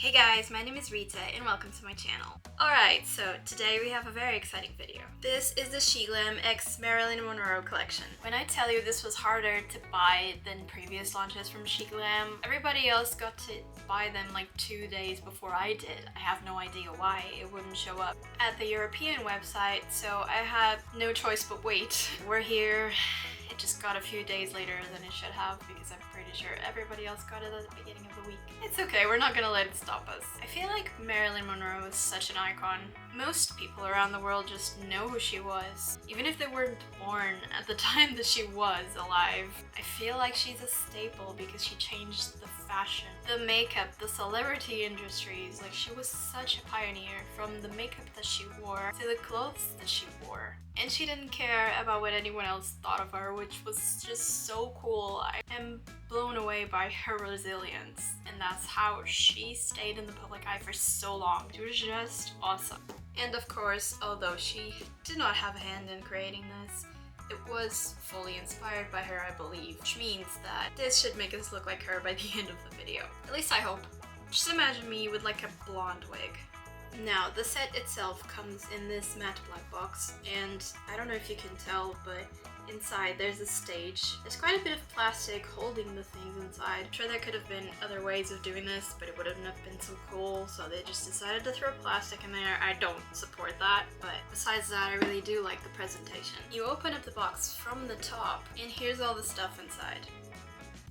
Hey guys, my name is Rita and welcome to my channel. Alright, so today we have a very exciting video. This is the SHEGLAM x Marilyn Monroe collection. When I tell you this was harder to buy than previous launches from SHEGLAM, everybody else got to buy them like 2 days before I did. I have no idea why it wouldn't show up at the European website, so I had no choice but wait. We're here. It just got a few days later than it should have because I'm pretty sure everybody else got it at the beginning of the week. It's okay, we're not gonna let it stop us. I feel like Marilyn Monroe is such an icon. Most people around the world just know who she was, even if they weren't born at the time that she was alive. I feel like she's a staple because she changed the fashion, the makeup, the celebrity industries. Like, she was such a pioneer, from the makeup that she wore to the clothes that she wore. And she didn't care about what anyone else thought of her, which was just so cool. I am blown away by her resilience, and that's how she stayed in the public eye for so long. She was just awesome. And of course, although she did not have a hand in creating this, it was fully inspired by her, I believe, which means that this should make us look like her by the end of the video. At least I hope. Just imagine me with like a blonde wig. Now, the set itself comes in this matte black box, and I don't know if you can tell, but inside there's a stage. There's quite a bit of plastic holding the things inside. I'm sure there could have been other ways of doing this, but it wouldn't have been so cool, so they just decided to throw plastic in there. I don't support that, but besides that, I really do like the presentation. You open up the box from the top, and here's all the stuff inside.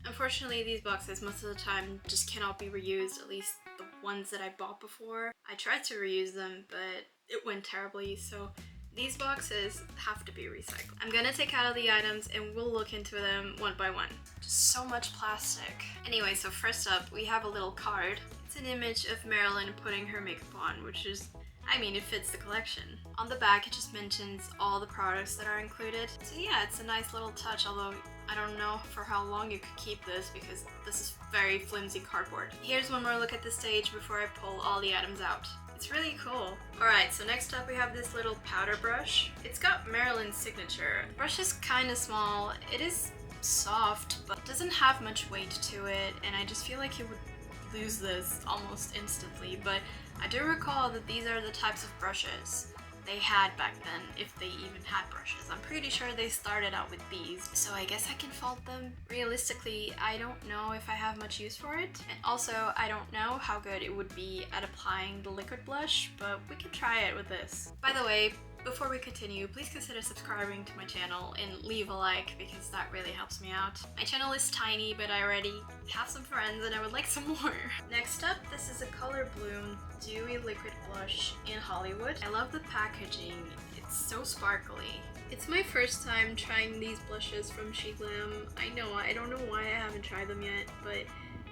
Unfortunately, these boxes most of the time just cannot be reused, at least the ones that I bought before. I tried to reuse them, but it went terribly, so these boxes have to be recycled. I'm gonna take out all the items and we'll look into them one by one. Just so much plastic. Anyway, so first up, we have a little card. It's an image of Marilyn putting her makeup on, which is, I mean, it fits the collection. On the back, it just mentions all the products that are included. So yeah, it's a nice little touch, although I don't know for how long you could keep this because this is very flimsy cardboard. Here's one more look at the stage before I pull all the items out. It's really cool. Alright, so next up we have this little powder brush. It's got Marilyn's signature. The brush is kind of small. It is soft, but it doesn't have much weight to it, and I just feel like you would lose this almost instantly, but I do recall that these are the types of brushes they had back then, if they even had brushes. I'm pretty sure they started out with these, so I guess I can fault them. Realistically, I don't know if I have much use for it, and also I don't know how good it would be at applying the liquid blush, but we can try it with this. By the way, before we continue, please consider subscribing to my channel and leave a like because that really helps me out. My channel is tiny, but I already have some friends and I would like some more. Next up, this is a Color Bloom Dewy Liquid Blush in Hollywood. I love the packaging. It's so sparkly. It's my first time trying these blushes from SHEGLAM. I know, I don't know why I haven't tried them yet, but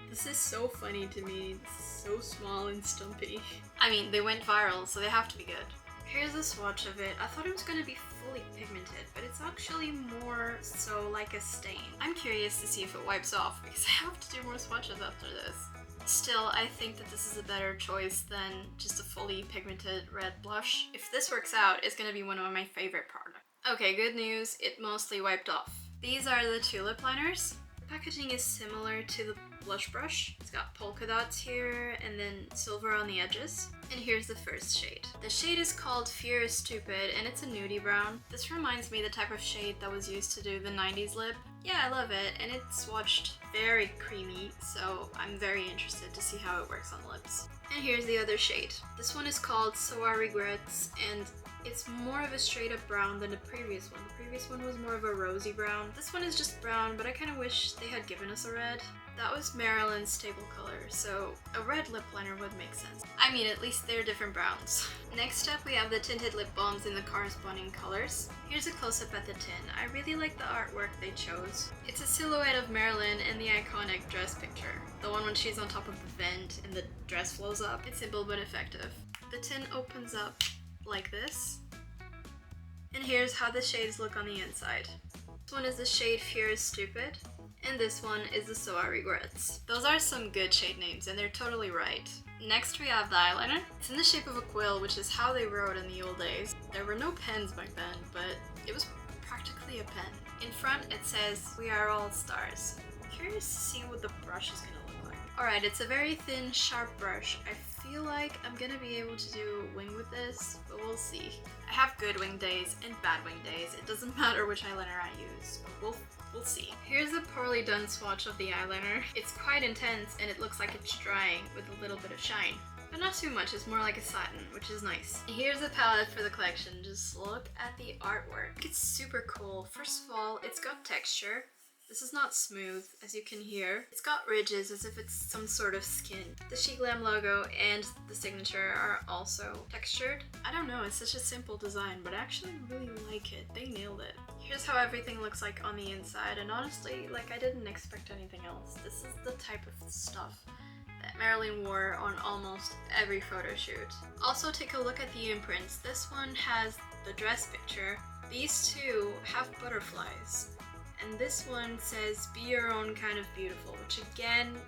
this is so funny to me. It's so small and stumpy. I mean, they went viral, so they have to be good. Here's a swatch of it. I thought it was going to be fully pigmented, but it's actually more so like a stain. I'm curious to see if it wipes off because I have to do more swatches after this. Still, I think that this is a better choice than just a fully pigmented red blush. If this works out, it's going to be one of my favorite products. Okay, good news, it mostly wiped off. These are the two lip liners. The packaging is similar to the blush brush. It's got polka dots here and then silver on the edges. And here's the first shade. The shade is called Fear is Stupid, and it's a nudie brown. This reminds me of the type of shade that was used to do the 90s lip. Yeah, I love it, and it's swatched very creamy, so I'm very interested to see how it works on the lips. And here's the other shade. This one is called So I Regrets, and it's more of a straight up brown than the previous one. The previous one was more of a rosy brown. This one is just brown, but I kind of wish they had given us a red. That was Marilyn's staple color, so a red lip liner would make sense. I mean, at least they're different browns. Next up, we have the tinted lip balms in the corresponding colors. Here's a close-up at the tin. I really like the artwork they chose. It's a silhouette of Marilyn in the iconic dress picture. The one when she's on top of the vent and the dress flows up. It's simple but effective. The tin opens up like this. And here's how the shades look on the inside. This one is the shade Fear is Stupid, and this one is the So I Regrets. Those are some good shade names, and they're totally right. Next we have the eyeliner. It's in the shape of a quill, which is how they wrote in the old days. There were no pens back then, but it was practically a pen. In front it says, "We are all stars." Curious to see what the brush is gonna look like. Alright, it's a very thin, sharp brush. I feel like I'm gonna be able to do a wing with this, but we'll see. I have good wing days and bad wing days. It doesn't matter which eyeliner I use, but we'll see. Here's a poorly done swatch of the eyeliner. It's quite intense and it looks like it's drying with a little bit of shine. But not too much, it's more like a satin, which is nice. Here's a palette for the collection. Just look at the artwork. It's super cool. First of all, it's got texture. This is not smooth, as you can hear. It's got ridges as if it's some sort of skin. The SHEGLAM logo and the signature are also textured. I don't know, it's such a simple design, but I actually really like it. They nailed it. Here's how everything looks like on the inside, and honestly, like, I didn't expect anything else. This is the type of stuff that Marylin wore on almost every photo shoot. Also, take a look at the imprints. This one has the dress picture. These two have butterflies. And this one says, "Be your own kind of beautiful," which again,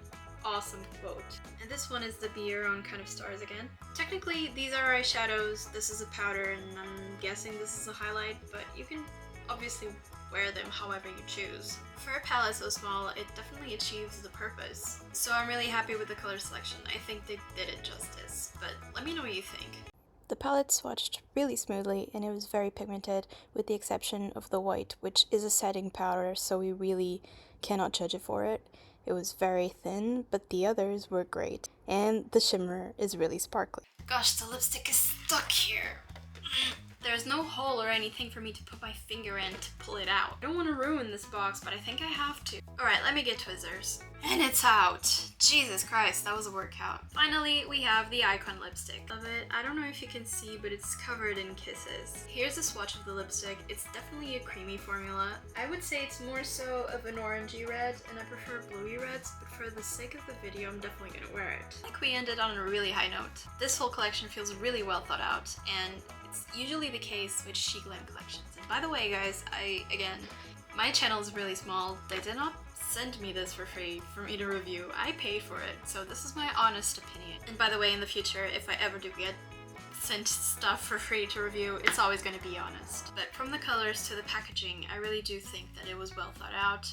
awesome quote. And this one is the "Be your own kind of stars" again. Technically, these are eyeshadows, this is a powder, and I'm guessing this is a highlight, but you can obviously wear them however you choose. For a palette so small, it definitely achieves the purpose. So I'm really happy with the color selection. I think they did it justice, but let me know what you think. The palette swatched really smoothly and it was very pigmented with the exception of the white, which is a setting powder, so we really cannot judge it for it. It was very thin, but the others were great. And the shimmer is really sparkly. Gosh, the lipstick is stuck here. There's no hole or anything for me to put my finger in to pull it out. I don't want to ruin this box, but I think I have to. Alright, let me get Twizzlers. And it's out! Jesus Christ, that was a workout. Finally, we have the Icon lipstick. Love it. I don't know if you can see, but it's covered in kisses. Here's a swatch of the lipstick. It's definitely a creamy formula. I would say it's more so of an orangey red, and I prefer bluey reds, but for the sake of the video, I'm definitely gonna wear it. I think we ended on a really high note. This whole collection feels really well thought out, and it's usually the case with SHEGLAM collections. And by the way, guys, my channel is really small. They did not send me this for free for me to review. I paid for it, so this is my honest opinion. And by the way, in the future, if I ever do get sent stuff for free to review, it's always going to be honest. But from the colors to the packaging, I really do think that it was well thought out.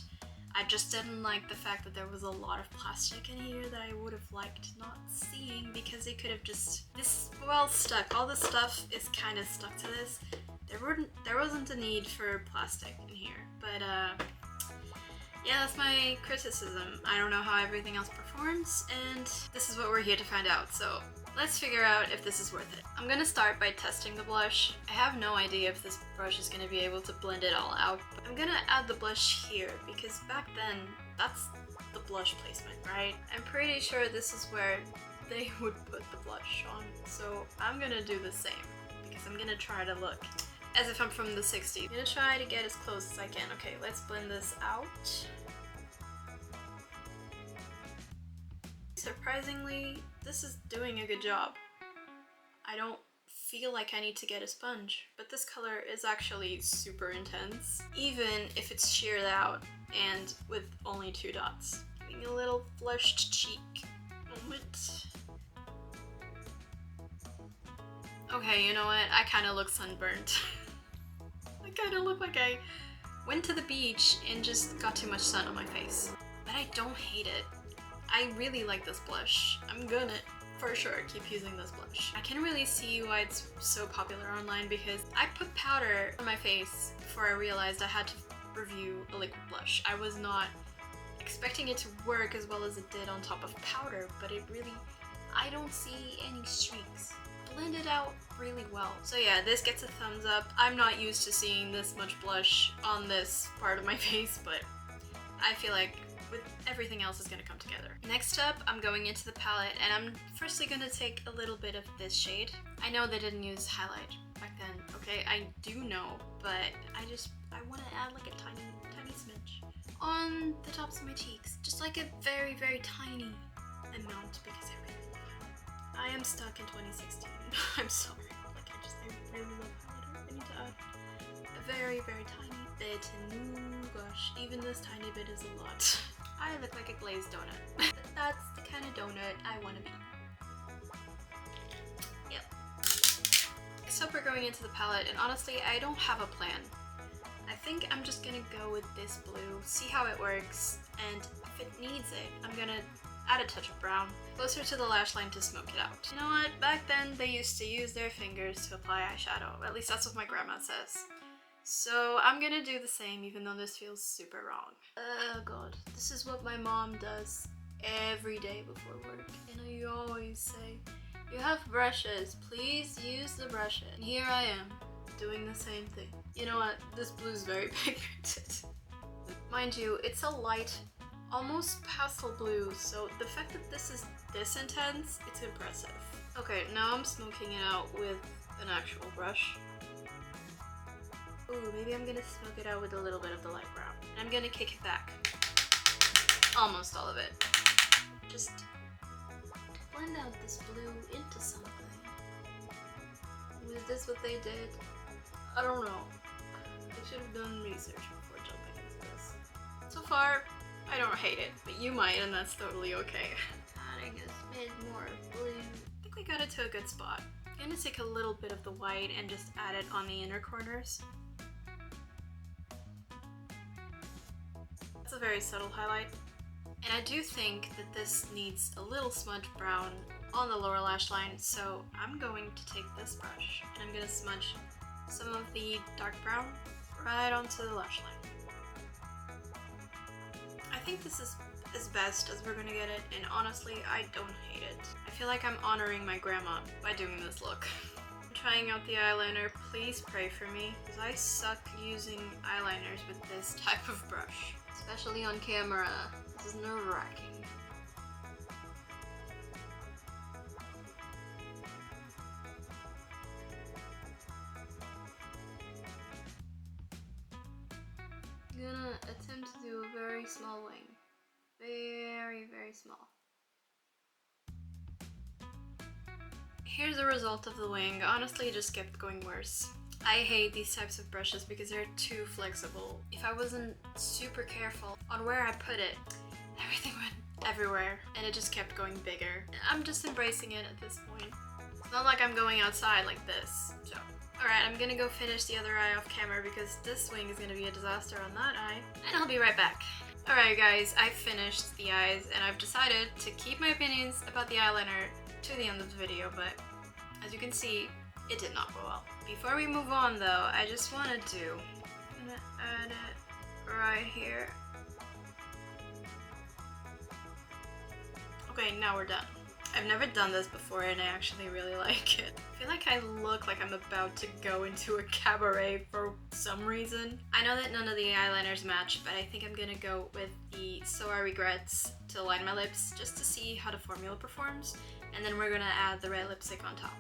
I just didn't like the fact that there was a lot of plastic in here that I would have liked not seeing, because they could have just, stuck. All the stuff is kind of stuck to this. There wasn't a need for plastic in here, but yeah, that's my criticism. I don't know how everything else performs, and this is what we're here to find out, so let's figure out if this is worth it. I'm gonna start by testing the blush. I have no idea if this brush is gonna be able to blend it all out, but I'm gonna add the blush here, because back then, that's the blush placement, right? I'm pretty sure this is where they would put the blush on, so I'm gonna do the same, because I'm gonna try to look as if I'm from the 60s. I'm gonna try to get as close as I can. Okay, let's blend this out. Surprisingly, this is doing a good job. I don't feel like I need to get a sponge, but this color is actually super intense, even if it's sheared out and with only 2 dots. Giving a little flushed cheek moment. Okay, you know what? I kind of look sunburnt. I kind of look like I went to the beach and just got too much sun on my face. But I don't hate it. I really like this blush. I'm gonna, for sure, keep using this blush. I can really see why it's so popular online, because I put powder on my face before I realized I had to review a liquid blush. I was not expecting it to work as well as it did on top of powder, but it really, I don't see any streaks. Blended out really well. So yeah, this gets a thumbs up. I'm not used to seeing this much blush on this part of my face, but I feel like with everything else is gonna come together. Next up, I'm going into the palette, and I'm firstly gonna take a little bit of this shade. I know they didn't use highlight back then, okay? I do know, but I wanna add like a tiny smidge on the tops of my cheeks. Just like a very, very tiny amount, because I am stuck in 2016. I'm sorry. Like, I really love highlighter. I need to add a very, very tiny bit. And ooh, gosh, even this tiny bit is a lot. I look like a glazed donut. But that's the kind of donut I want to be. Yep. Next up, we're going into the palette, and honestly, I don't have a plan. I think I'm just gonna go with this blue, see how it works, and if it needs it, I'm gonna add a touch of brown, closer to the lash line to smoke it out. You know what? Back then, they used to use their fingers to apply eyeshadow. At least that's what my grandma says. So I'm gonna do the same, even though this feels super wrong. Oh god, this is what my mom does every day before work. And I always say, you have brushes, please use the brushes. And here I am, doing the same thing. You know what? This blue is very pigmented. Mind you, it's a light, almost pastel blue, so the fact that this is this intense, it's impressive. Okay, now I'm smoking it out with an actual brush. Ooh, maybe I'm gonna smoke it out with a little bit of the light brown. And I'm gonna kick it back. Almost all of it. Just blend out this blue into something. Was this what they did? I don't know. I should have done research before jumping into this. So far, I don't hate it, but you might, and that's totally okay. Adding a bit more blue. I think we got it to a good spot. I'm gonna take a little bit of the white and just add it on the inner corners. That's a very subtle highlight. And I do think that this needs a little smudge brown on the lower lash line, so I'm going to take this brush and I'm gonna smudge some of the dark brown right onto the lash line. I think this is as best as we're gonna get it, and honestly, I don't hate it. I feel like I'm honoring my grandma by doing this look. I'm trying out the eyeliner. Please pray for me, because I suck using eyeliners with this type of brush. Especially on camera. This is nerve-wracking. I'm gonna attempt to do a very small wing. Very, very small. Here's the result of the wing. Honestly, it just kept going worse. I hate these types of brushes because they're too flexible. If I wasn't super careful on where I put it, everything went everywhere and it just kept going bigger. I'm just embracing it at this point. It's not like I'm going outside like this, so. Alright, I'm gonna go finish the other eye off camera because this wing is gonna be a disaster on that eye, and I'll be right back. Alright guys, I finished the eyes and I've decided to keep my opinions about the eyeliner to the end of the video, but as you can see, it did not go well. Before we move on though, I just want to I'm gonna add it right here. Okay, now we're done. I've never done this before and I actually really like it. I feel like I look like I'm about to go into a cabaret for some reason. I know that none of the eyeliners match, but I think I'm gonna go with the So I Regrets to line my lips just to see how the formula performs, and then we're gonna add the red lipstick on top.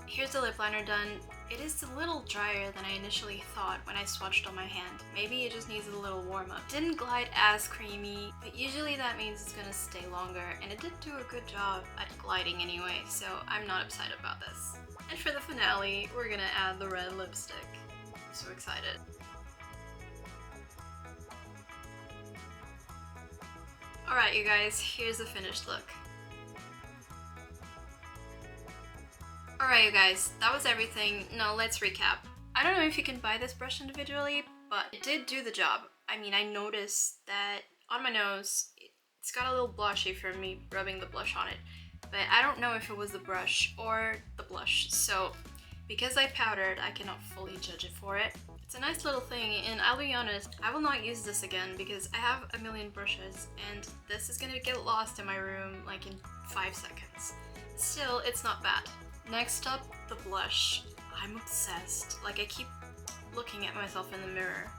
Here's the lip liner done. It is a little drier than I initially thought when I swatched on my hand. Maybe it just needs a little warm up. Didn't glide as creamy, but usually that means it's gonna stay longer, and it did do a good job at gliding anyway, so I'm not upset about this. And for the finale, we're gonna add the red lipstick. I'm so excited. Alright you guys, here's the finished look. Alright you guys, that was everything. Now let's recap. I don't know if you can buy this brush individually, but it did do the job. I mean, I noticed that on my nose, it's got a little blushy from me rubbing the blush on it, but I don't know if it was the brush or the blush, so because I powdered, I cannot fully judge it for it. It's a nice little thing, and I'll be honest, I will not use this again because I have a million brushes, and this is gonna get lost in my room like in 5 seconds. Still, it's not bad. Next up, the blush. I'm obsessed. Like, I keep looking at myself in the mirror.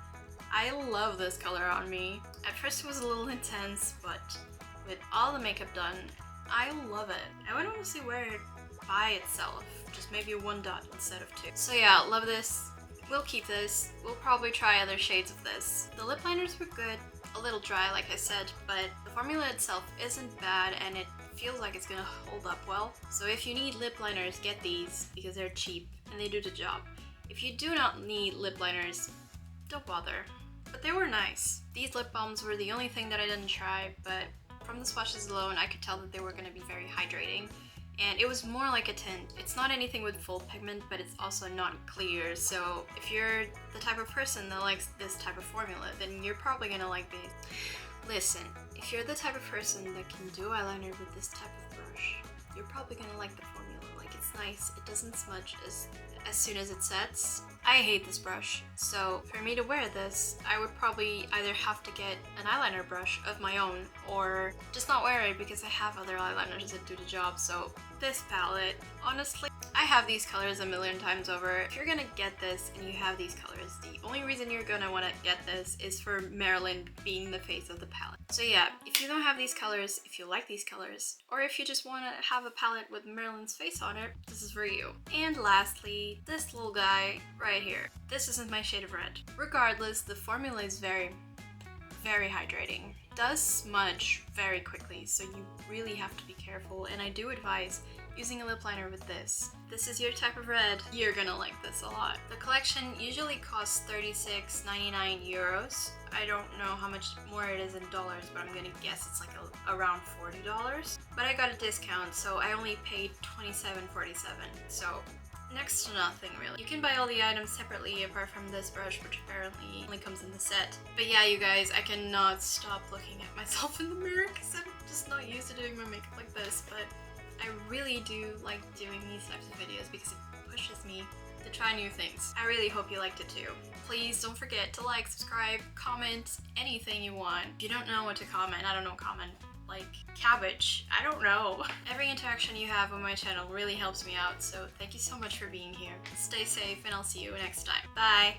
I love this color on me. At first it was a little intense, but with all the makeup done, I love it. I would honestly wear it by itself, just maybe 1 dot instead of 2. So yeah, love this. We'll keep this. We'll probably try other shades of this. The lip liners were good, a little dry like I said, but the formula itself isn't bad and it feels like it's gonna hold up well. So if you need lip liners, get these because they're cheap and they do the job. If you do not need lip liners, don't bother. But they were nice. These lip balms were the only thing that I didn't try, but from the swatches alone, I could tell that they were gonna be very hydrating. and it was more like a tint. It's not anything with full pigment, but it's also not clear. So if you're the type of person that likes this type of formula, then you're probably gonna like these. Listen, if you're the type of person that can do eyeliner with this type of brush, you're probably gonna like the formula. Like, it's nice, it doesn't smudge as soon as it sets. I hate this brush, so for me to wear this, I would probably either have to get an eyeliner brush of my own or just not wear it because I have other eyeliners that do the job. So this palette, honestly, I have these colors a million times over. If you're gonna get this and you have these colors, the only reason you're gonna want to get this is for Marilyn being the face of the palette. So yeah, if you don't have these colors, if you like these colors, or if you just want to have a palette with Marilyn's face on it, this is for you. And lastly, this little guy right here. This isn't my shade of red. Regardless, the formula is very hydrating. It does smudge very quickly, so you really have to be careful, and I do advise using a lip liner with this. This is your type of red, you're gonna like this a lot. The collection usually costs 36.99 euros. I don't know how much more it is in dollars, but I'm gonna guess it's like around $40. But I got a discount, so I only paid $27.47. So next to nothing, really. You can buy all the items separately apart from this brush, which apparently only comes in the set. But yeah, you guys, I cannot stop looking at myself in the mirror because I'm just not used to doing my makeup like this, but I really do like doing these types of videos because it pushes me to try new things. I really hope you liked it too. Please don't forget to like, subscribe, comment, anything you want. If you don't know what to comment, I don't know, comment like cabbage. I don't know. Every interaction you have on my channel really helps me out, so thank you so much for being here. Stay safe and I'll see you next time. Bye!